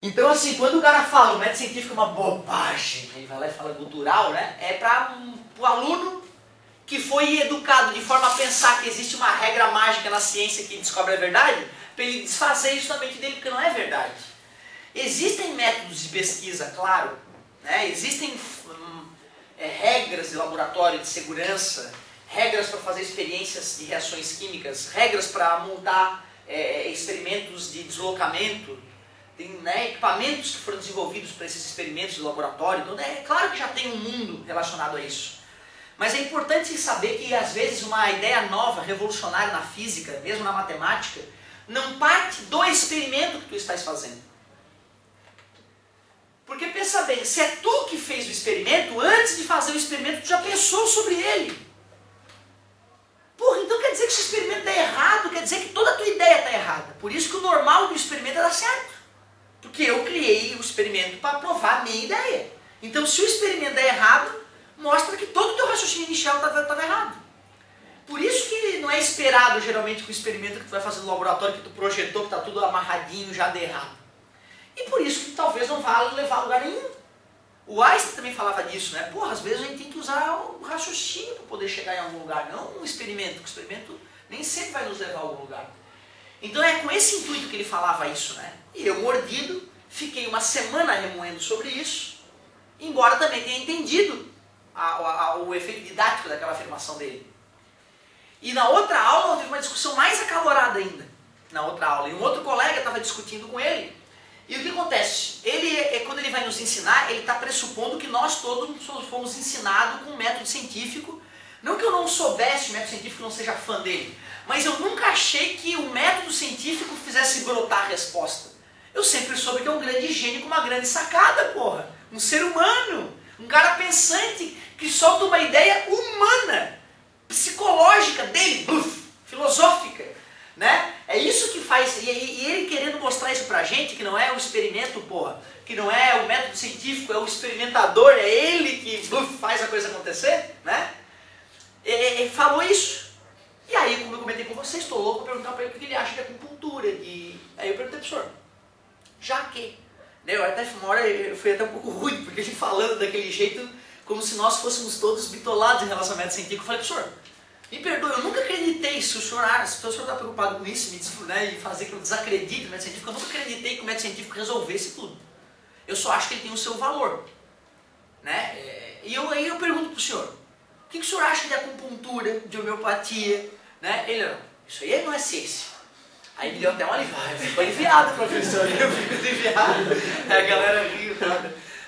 Então assim, quando o cara fala o método científico é uma bobagem, ele vai lá e fala cultural, né? É para o aluno que foi educado de forma a pensar que existe uma regra mágica na ciência que descobre a verdade, para ele desfazer isso da mente dele, porque não é verdade. Existem métodos de pesquisa, claro, né? Existem regras de laboratório de segurança, regras para fazer experiências de reações químicas, regras para montar experimentos de deslocamento, tem, né, equipamentos que foram desenvolvidos para esses experimentos de laboratório. Então é claro que já tem um mundo relacionado a isso. Mas é importante saber que às vezes uma ideia nova, revolucionária na física, mesmo na matemática, não parte do experimento que tu estás fazendo. Porque pensa bem, se é tu que fez o experimento, antes de fazer o experimento tu já pensou sobre ele. Porra, então quer dizer que se o experimento está errado, quer dizer que toda a tua ideia está errada. Por isso que o normal do experimento é dar certo. Porque eu criei o experimento para provar a minha ideia. Então se o experimento é errado, mostra que todo o teu raciocínio inicial estava errado. Por isso que não é esperado geralmente que o experimento que tu vai fazer no laboratório, que tu projetou, que está tudo amarradinho, já dê errado. E por isso que talvez não vá levar a lugar nenhum. O Einstein também falava disso, né? Porra, às vezes a gente tem que usar o raciocínio para poder chegar em algum lugar, não um experimento, porque o experimento nem sempre vai nos levar a algum lugar. Então é com esse intuito que ele falava isso, né? E eu, mordido, fiquei uma semana remoendo sobre isso, embora também tenha entendido o efeito didático daquela afirmação dele. E na outra aula teve uma discussão mais acalorada ainda. Na outra aula. E um outro colega estava discutindo com ele. E o que acontece? Quando ele vai nos ensinar, ele está pressupondo que nós todos fomos ensinados com um método científico. Não que eu não soubesse o método científico, não seja fã dele. Mas eu nunca achei que o método científico fizesse brotar a resposta. Eu sempre soube que é um grande gênio com uma grande sacada, porra. Um ser humano. Um cara pensante que solta uma ideia humana, psicológica dele, filosófica, né? É isso que faz, e ele querendo mostrar isso pra gente, que não é o experimento, porra, que não é o método científico, é o experimentador, é ele que faz a coisa acontecer, né? Falou isso. E aí, como eu comentei com vocês, estou louco para perguntar para ele o que ele acha de acupuntura. Aí eu perguntei, professor, já que? Eu até uma hora eu fui até um pouco rude, porque a gente falando daquele jeito, como se nós fôssemos todos bitolados em relação ao método científico. Eu falei, professor, me perdoe, eu nunca acreditei, se o senhor está preocupado com isso, né, e fazer que eu desacredite o método científico, eu nunca acreditei que o método científico resolvesse tudo. Eu só acho que ele tem o seu valor. Né? Aí eu pergunto para o senhor, o que o senhor acha de acupuntura, de homeopatia? Né? Ele, não, isso aí não é ciência. Aí me deu até uma aliviada, eu fico aliviado, professor, eu fico aliviado, a galera riu,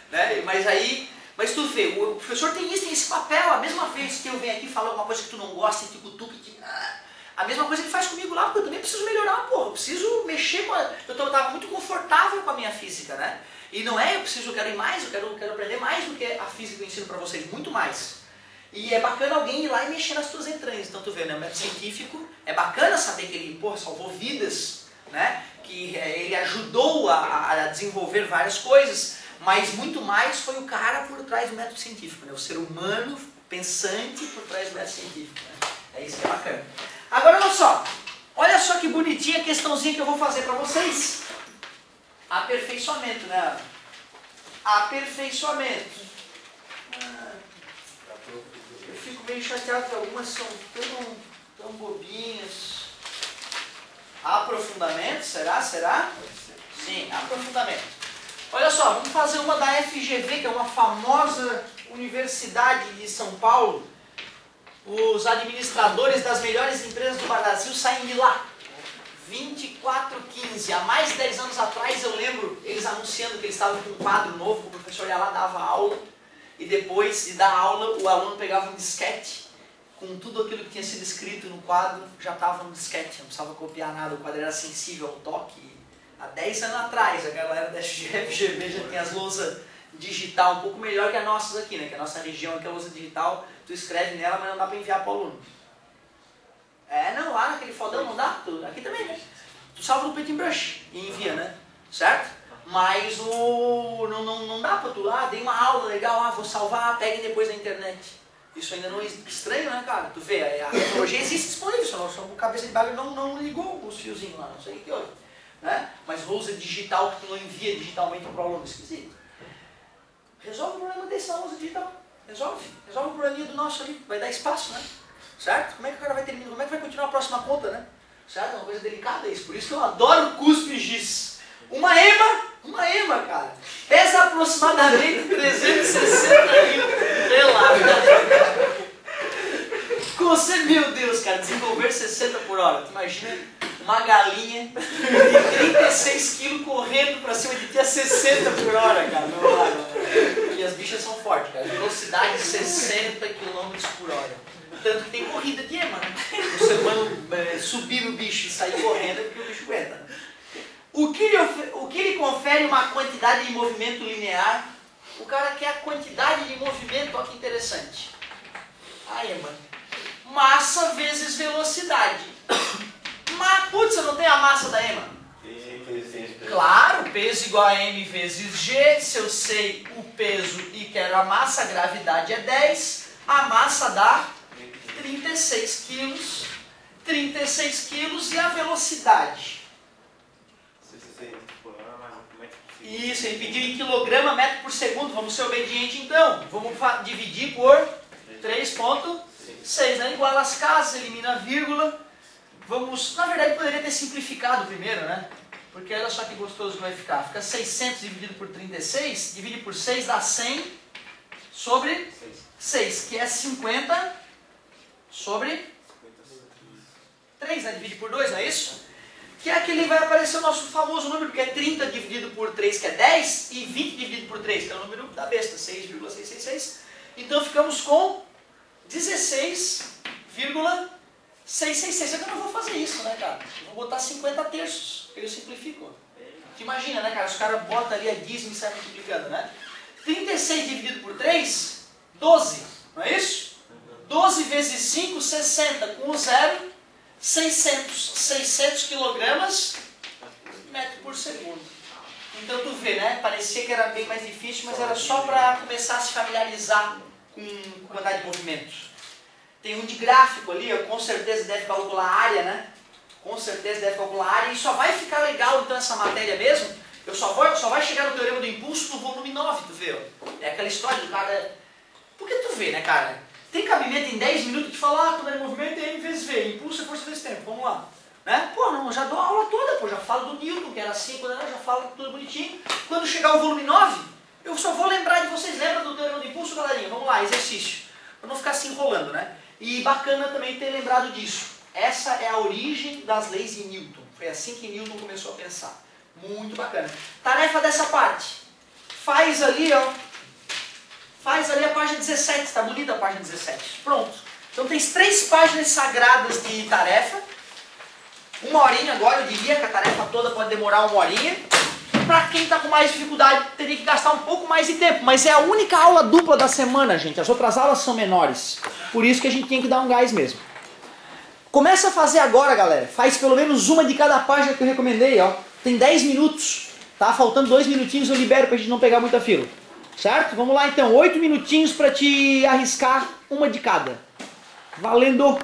né? Mas tu vê, o professor tem esse papel, a mesma vez que eu venho aqui falar alguma coisa que tu não gosta, e te cutuca, a mesma coisa que ele faz comigo lá, porque eu também preciso melhorar, porra, eu preciso mexer com eu estava muito confortável com a minha física, né? E não é, eu quero ir mais, eu quero aprender mais do que a física que eu ensino para vocês, muito mais. E é bacana alguém ir lá e mexer nas tuas entranhas. Então tu vê, né, o método científico, é bacana saber que ele, porra, salvou vidas, né? Que ele ajudou a desenvolver várias coisas, mas muito mais foi o cara por trás do método científico, né? O ser humano pensante por trás do método científico, né? É isso que é bacana. Agora olha só que bonitinha a questãozinha que eu vou fazer para vocês. Aperfeiçoamento, né? Aperfeiçoamento. Eu fico meio chateado que algumas são tão bobinhas. Aprofundamento, será? Sim, aprofundamento. Olha só, vamos fazer uma da FGV, que é uma famosa universidade de São Paulo. Os administradores das melhores empresas do Brasil saem de lá. 2415. Há mais de 10 anos atrás eu lembro eles anunciando que eles estavam com um quadro novo, o professor ia lá, dava aula, e depois de dar aula o aluno pegava um disquete com tudo aquilo que tinha sido escrito no quadro, já estava no disquete, não precisava copiar nada, o quadro era sensível ao toque. Há 10 anos atrás a galera da FGV já tem as lousas digital um pouco melhor que as nossas aqui, né? Que a nossa região aqui é a lousa digital, tu escreve nela, mas não dá para enviar para o aluno. Não, lá naquele fodão não dá, aqui também, né? Tu salva no paintbrush e envia, né? Certo? Mas não dá pra tu lá, dei uma aula legal, vou salvar, peguem depois na internet. Isso ainda não é estranho, né, cara? Tu vê, a tecnologia existe disponível, só o cabeça de bagulho não ligou os fiozinhos lá, não sei o que houve. né? Mas lousa digital que tu não envia digitalmente para o aluno, esquisito. Resolve o problema desse na lousa digital. Resolve o probleminha do nosso ali, vai dar espaço, né? Certo? Como é que o cara vai terminar? Como é que vai continuar a próxima conta, né? Certo? É uma coisa delicada isso. Por isso que eu adoro cuspe e giz. Uma ema, cara, pesa aproximadamente 360 quilos. Você, meu Deus, cara, desenvolver 60 por hora. Tu imagina uma galinha de 36 quilos correndo pra cima de ti a 60 por hora, cara. E as bichas são fortes, cara. Velocidade 60 km por hora. Tanto que tem corrida de ema, né? O ser humano subir no bicho e sair correndo é porque o bicho aguenta, né? O que lhe confere uma quantidade de movimento linear? O cara quer a quantidade de movimento, olha que interessante. A ema. Massa vezes velocidade. Putz, eu não tenho a massa da ema. Claro, peso igual a m vezes g. Se eu sei o peso e quero a massa, a gravidade é 10. A massa dá 36 quilos. 36 quilos e a velocidade? Isso, ele pediu em quilograma metro por segundo. Vamos ser obediente então. Vamos dividir por 3,6, né? Igual as casas, elimina a vírgula. Vamos, na verdade poderia ter simplificado primeiro, né? Porque olha só que gostoso que vai ficar. Fica 600 dividido por 36, divide por 6 dá 100 sobre 6, que é 50 sobre 3, né? Divide por 2, não é isso? Que é aquele vai aparecer o nosso famoso número, que é 30 dividido por 3, que é 10, e 20 dividido por 3, que é o número da besta, 6,666. Então ficamos com 16,666. Só que eu não vou fazer isso, né, cara? Eu vou botar 50 terços, porque eu simplifico. Tu imagina, né, cara? Os caras botam ali a dízimo e saem multiplicando, né? 36 dividido por 3, 12, não é isso? 12 vezes 5, 60. Com o zero, 600 quilogramas metro por segundo. Então tu vê, né? Parecia que era bem mais difícil, mas era só para começar a se familiarizar com quantidade de movimentos. Tem um de gráfico ali, ó, com certeza deve calcular a área, né? Com certeza deve calcular a área, e só vai ficar legal então essa matéria mesmo. Só vai chegar no teorema do impulso no volume 9, tu vê, ó. É aquela história do cara. Porque tu vê, né, cara? Tem cabimento em 10 minutos de falar, quantidade de movimento é m vezes v, impulso é força vezes tempo, vamos lá. Né? Pô, não, já dou a aula toda, pô, já falo do Newton, que era assim, quando era, já falo tudo bonitinho. Quando chegar o volume 9, eu só vou lembrar de vocês, lembram do teorema do impulso, galerinha? Vamos lá, exercício. Pra não ficar se enrolando, né? E bacana também ter lembrado disso. Essa é a origem das leis de Newton. Foi assim que Newton começou a pensar. Muito bacana. Tarefa dessa parte. Faz ali, ó. Faz ali a página 17. Está bonita a página 17. Pronto. Então tem 3 páginas sagradas de tarefa. 1 horinha agora, eu diria que a tarefa toda pode demorar 1 horinha. Para quem está com mais dificuldade, teria que gastar um pouco mais de tempo. Mas é a única aula dupla da semana, gente. As outras aulas são menores. Por isso que a gente tem que dar um gás mesmo. Começa a fazer agora, galera. Faz pelo menos uma de cada página que eu recomendei, ó. Tem 10 minutos. Tá faltando 2 minutinhos, eu libero pra gente não pegar muita fila. Certo? Vamos lá então. 8 minutinhos para te arriscar uma de cada. Valendo!